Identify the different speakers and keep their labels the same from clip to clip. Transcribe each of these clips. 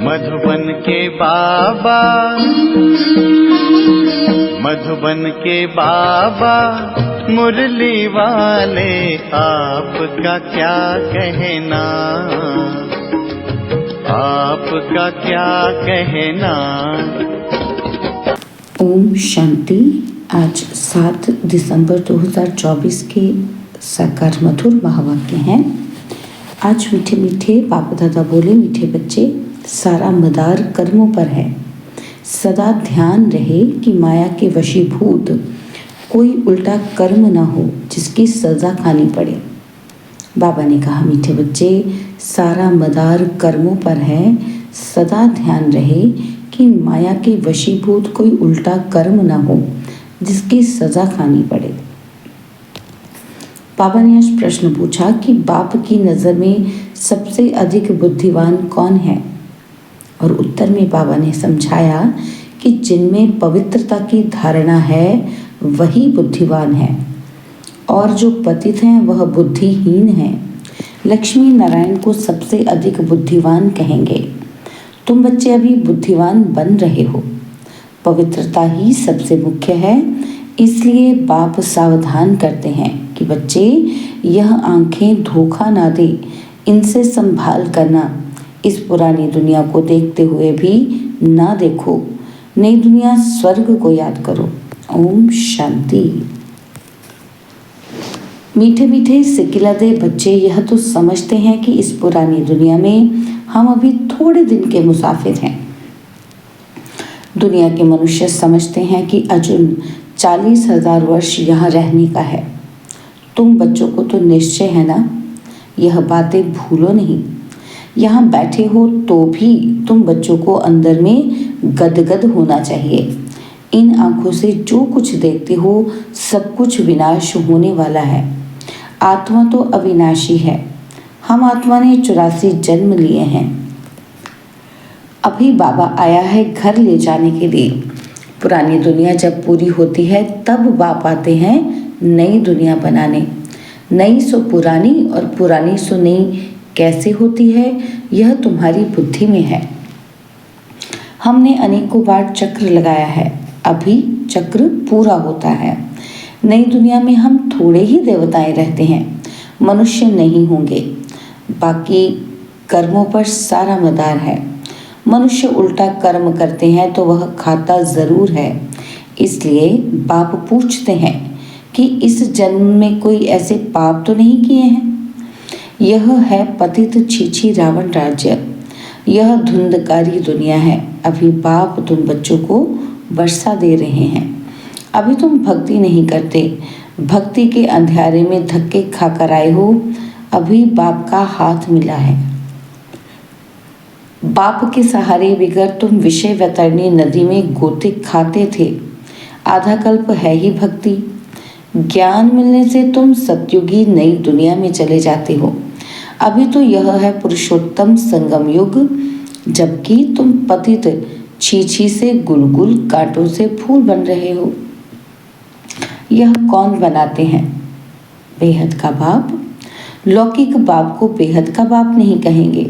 Speaker 1: मधुबन के बाबा, मधुबन के बाबा मुरली वाले, आपका क्या कहना, आपका क्या कहना।
Speaker 2: ओम शांति। आज 7 दिसंबर 2024 के साकार मधुर महावाक्य हैं। आज मीठे मीठे बाप दादा बोले, मीठे बच्चे, सारा मदार कर्मों पर है। सदा ध्यान रहे कि माया के वशीभूत कोई उल्टा कर्म न हो जिसकी सजा खानी पड़े। बाबा ने कहा, मीठे बच्चे, सारा मदार कर्मों पर है। सदा ध्यान रहे कि माया के वशीभूत कोई उल्टा कर्म न हो जिसकी सजा खानी पड़े। बाबा ने आज प्रश्न पूछा कि बाप की नज़र में सबसे अधिक बुद्धिमान कौन है, और उत्तर में बाबा ने समझाया कि जिनमें पवित्रता की धारणा है वही बुद्धिमान है, और जो पतित हैं वह बुद्धिहीन हैं। लक्ष्मी नारायण को सबसे अधिक बुद्धिमान कहेंगे। तुम बच्चे अभी बुद्धिमान बन रहे हो। पवित्रता ही सबसे मुख्य है, इसलिए बाप सावधान करते हैं कि बच्चे, यह आंखें धोखा ना दे, इनसे संभाल करना। इस पुरानी दुनिया को देखते हुए भी ना देखो, नई दुनिया स्वर्ग को याद करो। ओम शांति। मीठे मीठे सिकिलदे बच्चे यह तो समझते हैं कि इस पुरानी दुनिया में हम अभी थोड़े दिन के मुसाफिर हैं। दुनिया के मनुष्य समझते हैं कि अर्जुन 40,000 वर्ष यहाँ रहने का है। तुम बच्चों को तो निश्चय है ना, यह बातें भूलो नहीं। यहाँ बैठे हो तो भी तुम बच्चों को अंदर में गदगद होना चाहिए। इन आंखों से जो कुछ देखते हो सब कुछ विनाश होने वाला है। आत्मा तो अविनाशी है। हम आत्मा ने 84 जन्म लिए हैं। अभी बाबा आया है घर ले जाने के लिए। पुरानी दुनिया जब पूरी होती है तब बाप आते हैं नई दुनिया बनाने। नई सो पुरानी और पुरानी सो नई कैसे होती है, यह तुम्हारी बुद्धि में है। हमने अनेकों बार चक्र लगाया है, अभी चक्र पूरा होता है। नई दुनिया में हम थोड़े ही देवताएं रहते हैं, मनुष्य नहीं होंगे। बाकी कर्मों पर सारा मदार है। मनुष्य उल्टा कर्म करते हैं तो वह खाता जरूर है। इसलिए बाप पूछते हैं कि इस जन्म में कोई ऐसे पाप तो नहीं किए हैं। यह है पतित छीछी रावण राज्य। यह धुंधकारी दुनिया है। अभी बाप तुम बच्चों को वर्षा दे रहे हैं। अभी तुम भक्ति नहीं करते, भक्ति के अंधेरे में धक्के खाकर आए हो। अभी बाप का हाथ मिला है। बाप के सहारे बिगर तुम विषय वैतरणी नदी में गोते खाते थे। आधा कल्प है ही भक्ति। ज्ञान मिलने से तुम सतयुगी नई दुनिया में चले जाते हो। अभी तो यह है पुरुषोत्तम संगम युग, जबकि तुम पतित छीछी से गुलगुल कांटों से फूल बन रहे हो। यह कौन बनाते हैं? बेहद का बाप। लौकिक बाप को बेहद का बाप नहीं कहेंगे।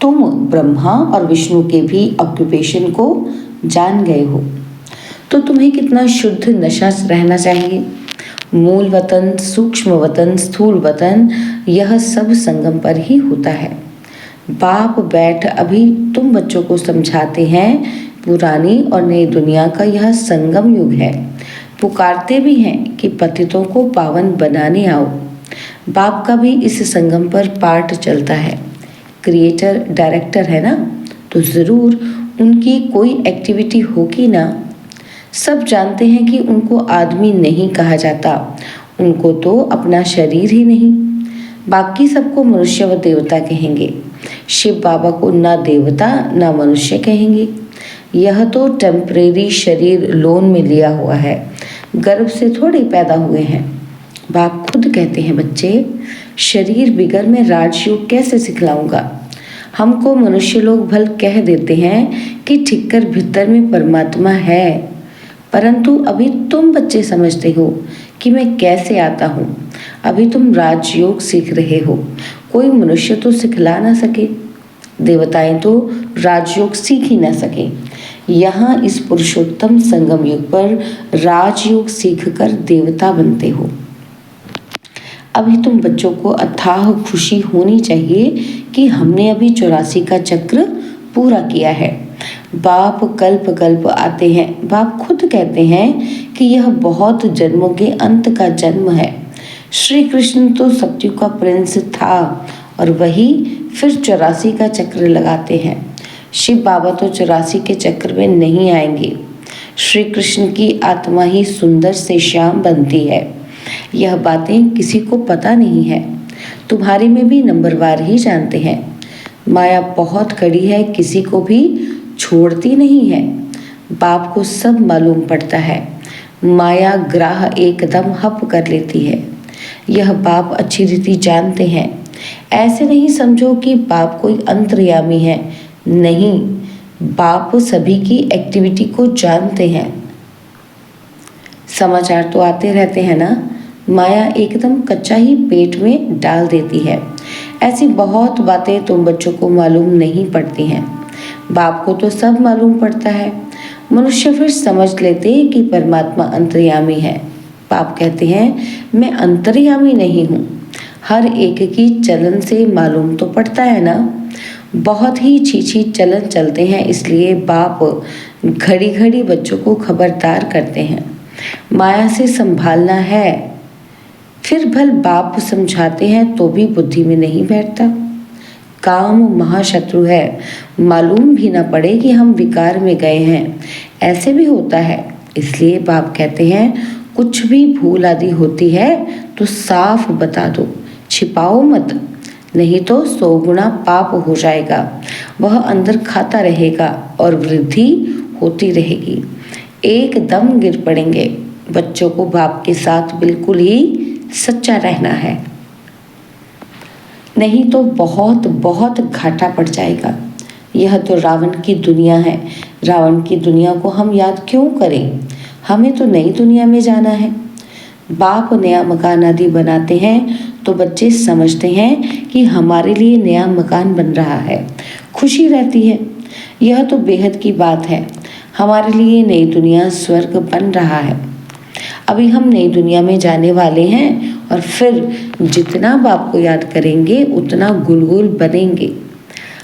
Speaker 2: तुम ब्रह्मा और विष्णु के भी ऑक्यूपेशन को जान गए हो, तो तुम्हें कितना शुद्ध नशा रहना चाहिए। मूल वतन, सूक्ष्म वतन, स्थूल वतन, यह सब संगम पर ही होता है। बाप बैठ अभी तुम बच्चों को समझाते हैं पुरानी और नई दुनिया का यह संगम युग है। पुकारते भी हैं कि पतितों को पावन बनाने आओ। बाप का भी इस संगम पर पार्ट चलता है। क्रिएटर डायरेक्टर है ना, तो ज़रूर उनकी कोई एक्टिविटी होगी ना। सब जानते हैं कि उनको आदमी नहीं कहा जाता, उनको तो अपना शरीर ही नहीं। बाकी सबको मनुष्य व देवता कहेंगे। शिव बाबा को ना देवता ना मनुष्य कहेंगे। यह तो टेम्परेरी शरीर लोन में लिया हुआ है, गर्भ से थोड़े पैदा हुए हैं। बाप खुद कहते हैं, बच्चे, शरीर बिगर मैं राजयोग कैसे सिखलाऊंगा। हमको मनुष्य लोग भल कह देते हैं कि ठिक्कर भीतर में परमात्मा है, परंतु अभी तुम बच्चे समझते हो कि मैं कैसे आता हूँ। अभी तुम राजयोग सीख रहे हो, कोई मनुष्य तो सिखला ना सके। देवताएं तो राजयोग सीख ही न सके, यहाँ इस पुरुषोत्तम संगम युग पर राजयोग सीखकर देवता बनते हो। अभी तुम बच्चों को अथाह खुशी होनी चाहिए कि हमने अभी 84 का चक्र पूरा किया है। बाप कल्प कल्प आते हैं। बाप खुद कहते हैं कि यह बहुत जन्मों के अंत का जन्म है। श्री कृष्ण तो सतयुग का प्रिंस था और वही फिर 84 का चक्र लगाते हैं। शिव बाबा तो 84 के चक्र में नहीं आएंगे। श्री कृष्ण की आत्मा ही सुंदर से श्याम बनती है। यह बातें किसी को पता नहीं है। तुम्हारे में भी नंबरवार ही जानते हैं। माया बहुत कड़ी है, किसी को भी छोड़ती नहीं है। बाप को सब मालूम पड़ता है। माया ग्राह एकदम हप कर लेती है। यह बाप अच्छी रीति जानते हैं। ऐसे नहीं समझो कि बाप कोई अंतर्यामी है। नहीं, बाप सभी की एक्टिविटी को जानते हैं। समाचार तो आते रहते हैं ना, माया एकदम कच्चा ही पेट में डाल देती है। ऐसी बहुत बातें तुम बच्चों को मालूम नहीं पड़ती हैं। बाप को तो सब मालूम पड़ता है। मनुष्य फिर समझ लेते कि परमात्मा अंतर्यामी है। बाप कहते हैं मैं अंतर्यामी नहीं हूँ। हर एक की चलन से मालूम तो पड़ता है ना। बहुत ही छीछी चलन चलते हैं, इसलिए बाप घड़ी घड़ी बच्चों को खबरदार करते हैं। माया से संभालना है। फिर भल बाप समझाते हैं तो भी बुद्धि में नहीं बैठता। काम महाशत्रु है। मालूम भी ना पड़े कि हम विकार में गए हैं, ऐसे भी होता है। इसलिए बाप कहते हैं कुछ भी भूल आदि होती है तो साफ बता दो, छिपाओ मत, नहीं तो 100 गुना पाप हो जाएगा। वह अंदर खाता रहेगा और वृद्धि होती रहेगी। एकदम गिर पड़ेंगे। बच्चों को बाप के साथ बिल्कुल ही सच्चा रहना है, नहीं तो बहुत बहुत घाटा पड़ जाएगा। यह तो रावण की दुनिया है। रावण की दुनिया को हम याद क्यों करें? हमें तो नई दुनिया में जाना है। बाप नया मकान आदि बनाते हैं तो बच्चे समझते हैं कि हमारे लिए नया मकान बन रहा है, खुशी रहती है। यह तो बेहद की बात है। हमारे लिए नई दुनिया स्वर्ग बन रहा है। अभी हम नई दुनिया में जाने वाले हैं और फिर जितना बाप को याद करेंगे उतना गुलगुल बनेंगे।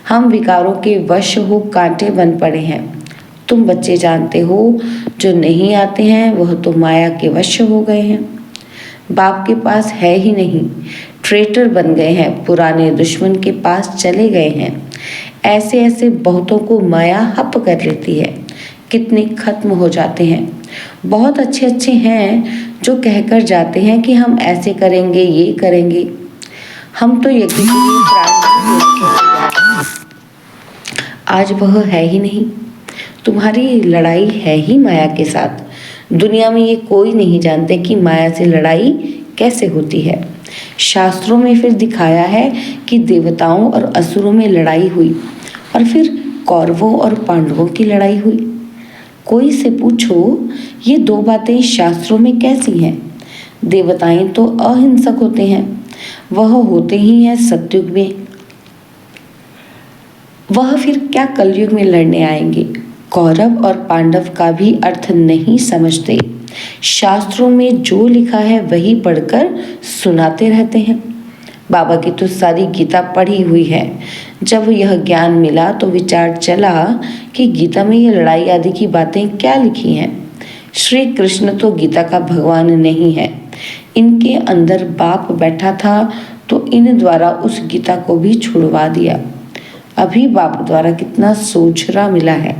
Speaker 2: हम विकारों के वश हो कांटे बन पड़े हैं। तुम बच्चे जानते हो, जो नहीं आते हैं वह तो माया के वश हो गए हैं। बाप के पास है ही नहीं, ट्रेटर बन गए हैं, पुराने दुश्मन के पास चले गए हैं। ऐसे ऐसे बहुतों को माया हप कर लेती है। कितने खत्म हो जाते हैं। बहुत अच्छे अच्छे हैं जो कहकर जाते हैं कि हम ऐसे करेंगे, ये करेंगे। हम तो यज्ञ के लिए प्राण, आज वह है ही नहीं। तुम्हारी लड़ाई है ही माया के साथ। दुनिया में ये कोई नहीं जानते कि माया से लड़ाई कैसे होती है। शास्त्रों में फिर दिखाया है कि देवताओं और असुरों में लड़ाई हुई और फिर कौरवों और पांडवों की लड़ाई हुई। कोई से पूछो ये 2 बातें शास्त्रों में कैसी हैं? देवताएं तो अहिंसक होते हैं, वह होते ही हैं सतयुग में। वह फिर क्या कलयुग में लड़ने आएंगे? कौरव और पांडव का भी अर्थ नहीं समझते। शास्त्रों में जो लिखा है वही पढ़कर सुनाते रहते हैं। बाबा की तो सारी गीता पढ़ी हुई है। जब यह ज्ञान मिला तो विचार चला कि गीता में ये लड़ाई आदि की बातें क्या लिखी हैं। श्री कृष्ण तो गीता का भगवान नहीं है। इनके अंदर बाप बैठा था तो इन द्वारा उस गीता को भी छुड़वा दिया। अभी बाप द्वारा कितना सोचरा मिला है।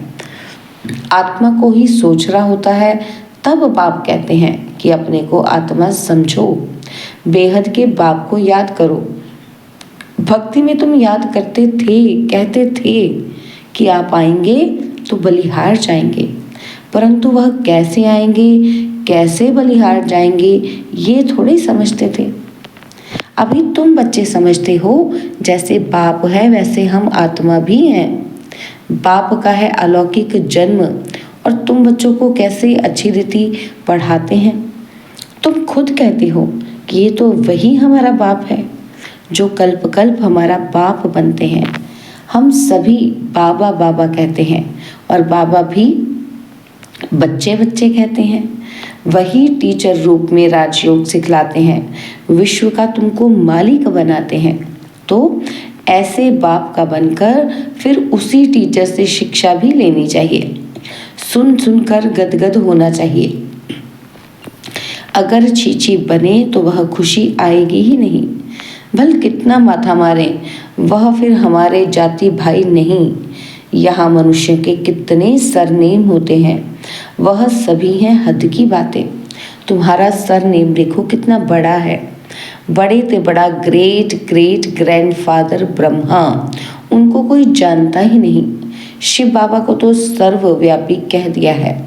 Speaker 2: आत्मा को ही सोचरा होता है, तब बाप कहते हैं कि अपने को आत्मा समझो। बेहद के बाप को याद करो। भक्ति में तुम याद करते थे, कहते थे कि आप आएंगे तो बलिहार जाएंगे, परंतु वह कैसे आएंगे, कैसे बलिहार जाएंगे, ये थोड़े समझते थे। अभी तुम बच्चे समझते हो, जैसे बाप है वैसे हम आत्मा भी हैं। बाप का है अलौकिक जन्म और तुम बच्चों को कैसे अच्छी रीति पढ़ाते हैं। तुम खुद कहते हो कि ये तो वही हमारा बाप है जो कल्प कल्प हमारा बाप बनते हैं। हम सभी बाबा बाबा कहते हैं और बाबा भी बच्चे बच्चे कहते हैं। वही टीचर रूप में राजयोग सिखलाते हैं, विश्व का तुमको मालिक बनाते हैं। तो ऐसे बाप का बनकर फिर उसी टीचर से शिक्षा भी लेनी चाहिए, सुन सुनकर गदगद होना चाहिए। अगर चीची बने तो वह खुशी आएगी ही नहीं। भल कितना माथा मारे, वह फिर हमारे जाति भाई नहीं। यहाँ मनुष्य के कितने सरनेम होते हैं, वह सभी हैं हद की बातें। तुम्हारा सरनेम देखो कितना बड़ा है, बड़े से बड़ा ग्रेट ग्रेट ग्रैंडफादर ब्रह्मा, उनको कोई जानता ही नहीं। शिव बाबा को तो सर्वव्यापी कह दिया है,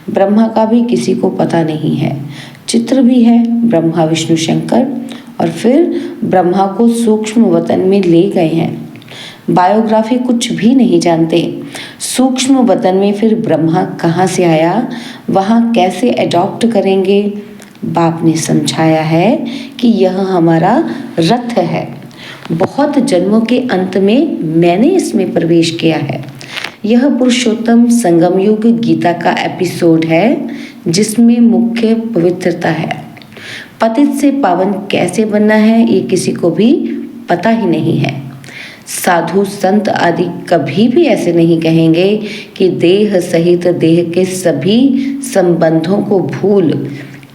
Speaker 2: ब्रह्मा का भी किसी को पता नहीं है। चित्र भी है ब्रह्मा विष्णु शंकर, और फिर ब्रह्मा को सूक्ष्म वतन में ले गए हैं। बायोग्राफी कुछ भी नहीं जानते। सूक्ष्म वतन में फिर ब्रह्मा कहाँ से आया, वहाँ कैसे अडॉप्ट करेंगे। बाप ने समझाया है कि यह हमारा रथ है, बहुत जन्मों के अंत में मैंने इसमें प्रवेश किया है। यह पुरुषोत्तम संगम युग गीता का एपिसोड है, जिसमें मुख्य पवित्रता है। पतित से पावन कैसे बनना है ये किसी को भी पता ही नहीं है। साधु संत आदि कभी भी ऐसे नहीं कहेंगे कि देह सहित देह के सभी संबंधों को भूल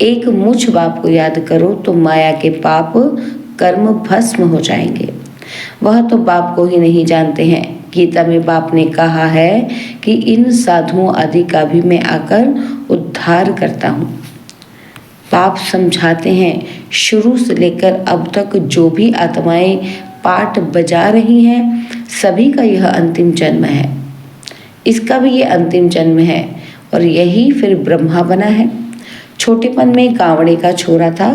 Speaker 2: एक मुझ बाप को याद करो तो माया के पाप कर्म भस्म हो जाएंगे। वह तो बाप को ही नहीं जानते हैं। गीता में बाप ने कहा है कि इन साधुओं आदि का भी मैं आकर उद्धार करता हूँ। बाप समझाते हैं, शुरू से लेकर अब तक जो भी आत्माएं पाठ बजा रही हैं, सभी का यह अंतिम जन्म है। इसका भी ये अंतिम जन्म है और यही फिर ब्रह्मा बना है। छोटेपन में गावड़े का छोरा था,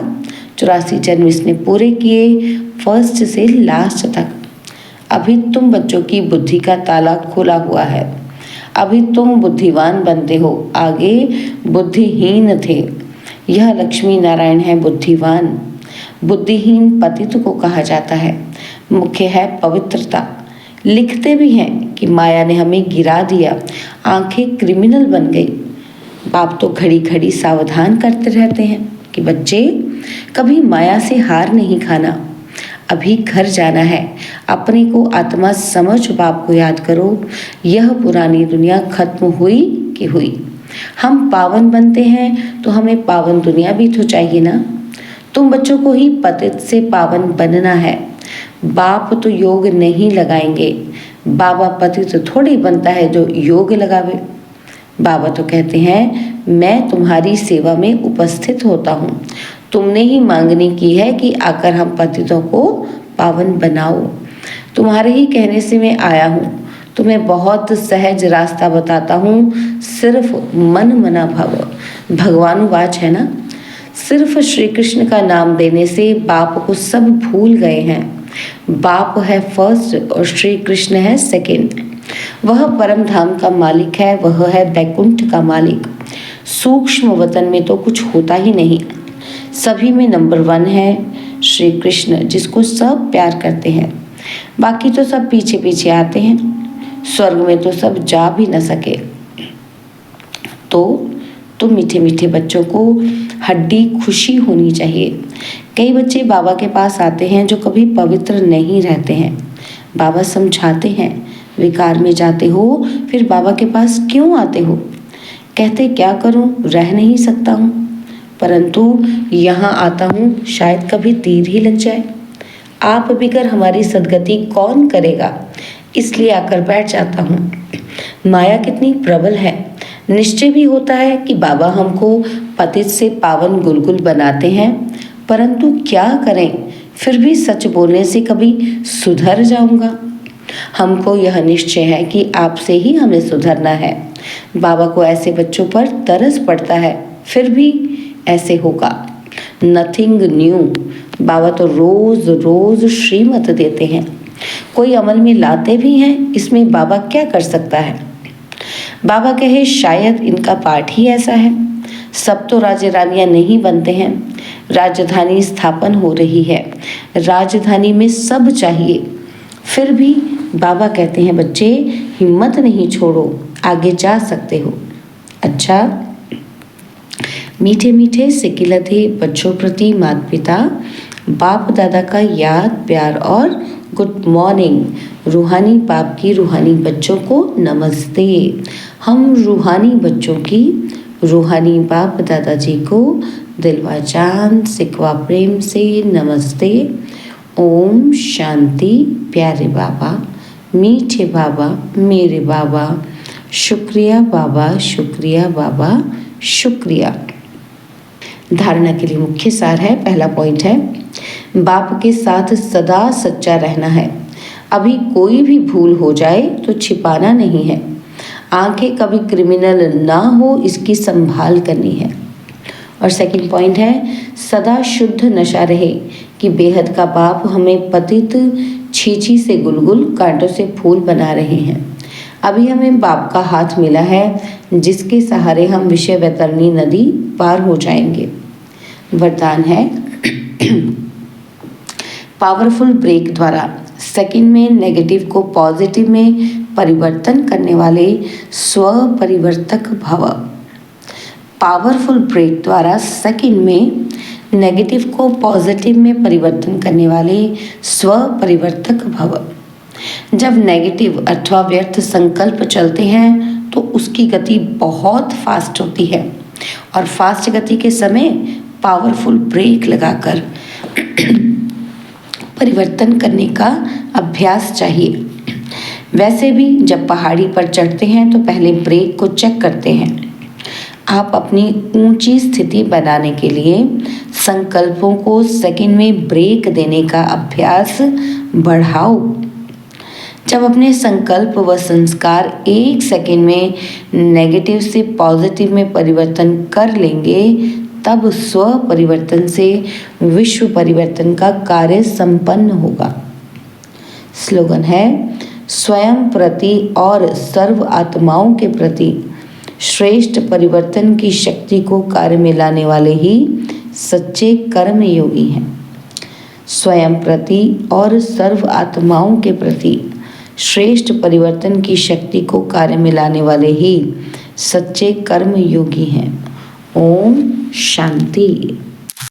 Speaker 2: 84 जन्म इसने पूरे किए, फर्स्ट से लास्ट तक। अभी तुम बच्चों की बुद्धि का ताला खुला हुआ है। अभी तुम बुद्धिवान बनते हो, आगे बुद्धिहीन थे। यह लक्ष्मी नारायण है बुद्धिवान। बुद्धिहीन पतित को कहा जाता है। मुख्य है पवित्रता। लिखते भी हैं कि माया ने हमें गिरा दिया, आंखें क्रिमिनल बन गई। बाप तो घड़ी घड़ी सावधान करते रहते हैं कि बच्चे कभी माया से हार नहीं खाना। अभी घर जाना है, अपने को आत्मा समझ बाप को याद करो। यह पुरानी दुनिया खत्म हुई कि हुई। हम पावन बनते हैं तो हमें पावन दुनिया भी तो चाहिए ना। तुम बच्चों को ही पतित से पावन बनना है। बाप तो योग नहीं लगाएंगे। बाबा पतित थोड़ी बनता है जो योग लगावे। बाबा तो कहते हैं, मैं तुम्हारी सेवा में उपस्थित होता हूँ। तुमने ही मांगनी की है कि आकर हम पतितों को पावन बनाओ। तुम्हारे ही कहने से मैं आया हूँ। तुम्हें बहुत सहज रास्ता बताता हूँ, सिर्फ मन मना भव। भगवानुवाच है ना। सिर्फ श्री कृष्ण का नाम देने से बाप को सब भूल गए हैं। बाप है फर्स्ट और श्री कृष्ण है सेकंड। वह परम धाम का मालिक है, वह है बैकुंठ का मालिक। सूक्ष्म वतन में तो कुछ होता ही नहीं। सभी में नंबर 1 है श्री कृष्ण, जिसको सब प्यार करते हैं। बाकी तो सब पीछे पीछे आते हैं। स्वर्ग में तो सब जा भी न सके। तो मीठे मीठे बच्चों को हड्डी खुशी होनी चाहिए। कई बच्चे बाबा के पास आते हैं जो कभी पवित्र नहीं रहते हैं। बाबा समझाते हैं, विकार में जाते हो फिर बाबा के पास क्यों आते हो। कहते क्या करूं, रह नहीं सकता हूं, परंतु यहाँ आता हूँ शायद कभी तीर ही लग जाए। आप बिगर हमारी सदगति कौन करेगा, इसलिए आकर बैठ जाता हूँ। माया कितनी प्रबल है। निश्चय भी होता है कि बाबा हमको पतित से पावन गुलगुल बनाते हैं, परंतु क्या करें, फिर भी सच बोलने से कभी सुधर जाऊंगा। हमको यह निश्चय है कि आपसे ही हमें सुधरना है। बाबा को ऐसे बच्चों पर तरस पड़ता है, फिर भी ऐसे होगा। Nothing new. बाबा तो रोज रोज श्रीमत देते हैं, कोई अमल में लाते भी हैं। इसमें बाबा क्या कर सकता है। बाबा कहे शायद इनका पाठ ही ऐसा है। सब तो राजे रानियां नहीं बनते हैं। राजधानी स्थापन हो रही है, राजधानी में सब चाहिए, फिर भी बाबा कहते हैं बच्चे हिम्मत नहीं छोड़ो, आगे जा सकते हो। अच्छा, मीठे मीठे सिकिलते बच्चों प्रति माता पिता बाप दादा का याद प्यार और गुड मॉर्निंग। रूहानी बाप की रूहानी बच्चों को नमस्ते। हम रूहानी बच्चों की रूहानी बाप दादाजी को दिलवा जान सिकवा प्रेम से नमस्ते। ओम शांति। प्यारे बाबा, मीठे बाबा, मेरे बाबा, शुक्रिया बाबा, शुक्रिया बाबा, शुक्रिया। धारणा के लिए मुख्य सार है, पहला पॉइंट है बाप के साथ सदा सच्चा रहना है। अभी कोई भी भूल हो जाए तो छिपाना नहीं है। आंखें कभी क्रिमिनल ना हो इसकी संभाल करनी है। और सेकंड पॉइंट है सदा शुद्ध नशा रहे कि बेहद का बाप हमें पतित छीछी से गुलगुल कांटों से फूल बना रहे हैं। अभी हमें बाप का हाथ मिला है जिसके सहारे हम विषय वैतरणी नदी पार हो जाएंगे। वरदान है पावरफुल ब्रेक द्वारा सेकंड में नेगेटिव को पॉजिटिव में परिवर्तन करने वाले स्व परिवर्तक भव। पावरफुल ब्रेक द्वारा सेकंड में नेगेटिव को पॉजिटिव में परिवर्तन करने वाले स्व परिवर्तक भव। जब नेगेटिव अथवा व्यर्थ संकल्प चलते हैं तो उसकी गति बहुत फास्ट होती है और फास्ट गति के समय पावरफुल ब्रेक लगाकर परिवर्तन करने का अभ्यास चाहिए। वैसे भी जब पहाड़ी पर चढ़ते हैं तो पहले ब्रेक को चेक करते हैं। आप अपनी ऊंची स्थिति बनाने के लिए संकल्पों को सेकंड में ब्रेक देने का अभ्यास बढ़ाओ। जब अपने संकल्प व संस्कार एक सेकंड में नेगेटिव से पॉजिटिव में परिवर्तन कर लेंगे तब स्व परिवर्तन से विश्व परिवर्तन का कार्य संपन्न होगा। स्लोगन है स्वयं प्रति और सर्व आत्माओं के प्रति श्रेष्ठ परिवर्तन की शक्ति को कार्य में लाने वाले ही सच्चे कर्म योगी हैं। स्वयं प्रति और सर्व आत्माओं के प्रति श्रेष्ठ परिवर्तन की शक्ति को कार्य में लाने वाले ही सच्चे कर्म योगी हैं। ओम शांति।